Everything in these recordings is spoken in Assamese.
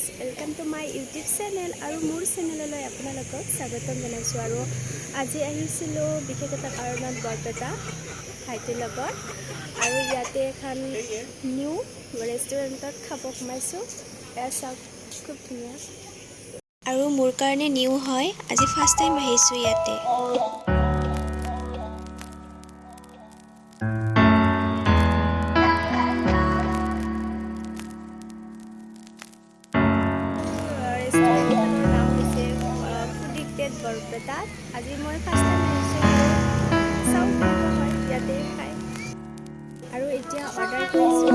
Friends, welcome to my YouTube channel আৰু মোৰ চেনেললৈ আপোনালোকক স্বাগতম জনাইছোঁ। আৰু আজি আহিছিলোঁ বিশেষ এটা কাৰণত বৰপেটা ভাইটিৰ লগত, আৰু ইয়াতে এখন নিউ ৰেষ্টুৰেণ্টত খাব সোমাইছোঁ। এয়া চাওক, খুব ধুনীয়া আৰু মোৰ কাৰণে নিউ হয়। আজি ফাৰ্ষ্ট টাইম আহিছোঁ ইয়াতে। ৰেষ্টুৰেণ্টখনৰ নাম হৈছে ফুডি পেট বৰপেটাত। আজি মই ফাৰ্ষ্ট টাইম আহিছোঁ, চাওঁ কেনেকুৱা হয় ইয়াতে খাই। আৰু এতিয়া অৰ্ডাৰ কৰিছোঁ,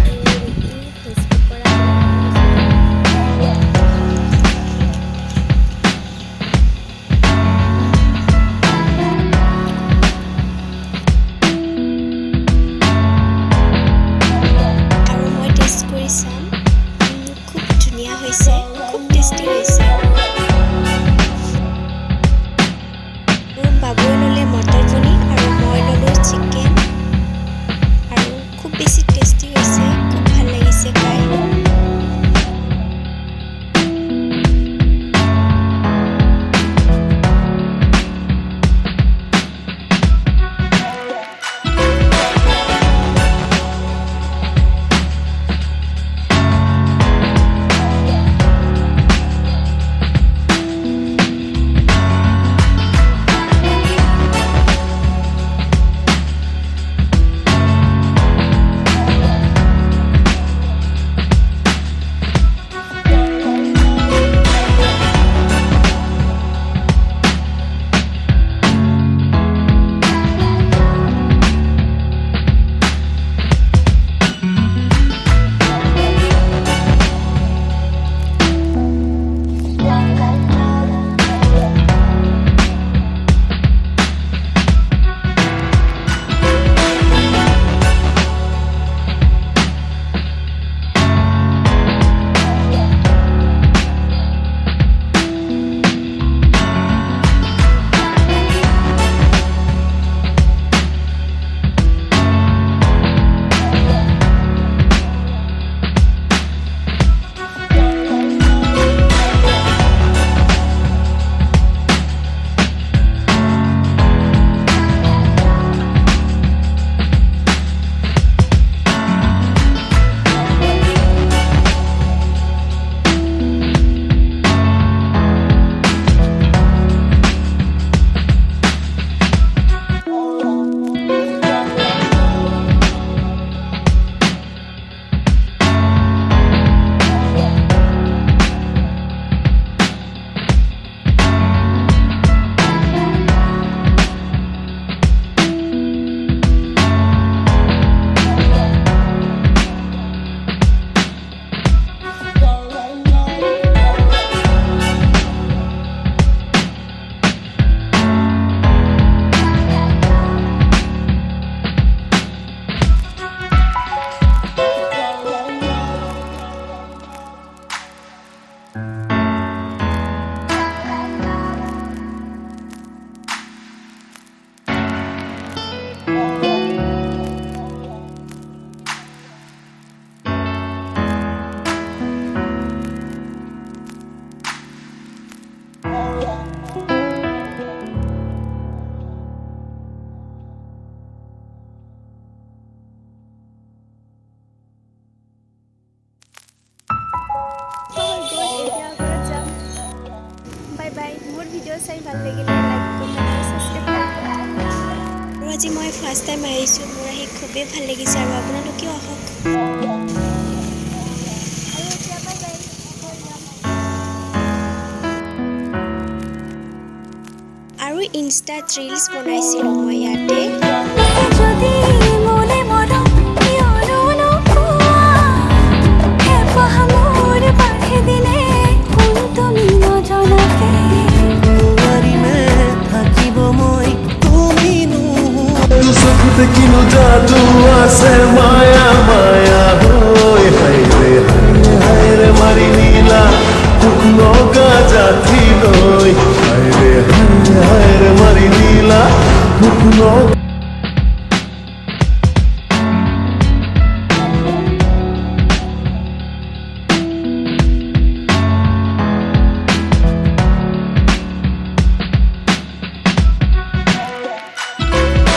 আৰু ৰুটি, ভেজ পকৰা। খুব ধুনীয়া হৈছে, খুব টেষ্টি হৈছে। বাবুৱে ল'লে মটৰ পনীৰ আৰু মই ল'লোঁ চিকেন, আৰু খুব বেছি টেষ্টি হৈছে, খুব ভাল লাগিছে খাই। মোৰ ভিডিঅ' চাই ভাল লাগিলে লাইক, কমেণ্ট আৰু ছাবস্ক্ৰাইব কৰিব। আৰু আজি মই ফাৰ্ষ্ট টাইম আহিছোঁ, মোৰ আহি খুবেই ভাল লাগিছে, আৰু আপোনালোকেও আহক। আৰু ইনষ্টাত ৰিলছ বনাইছিলোঁ মই ইয়াতে।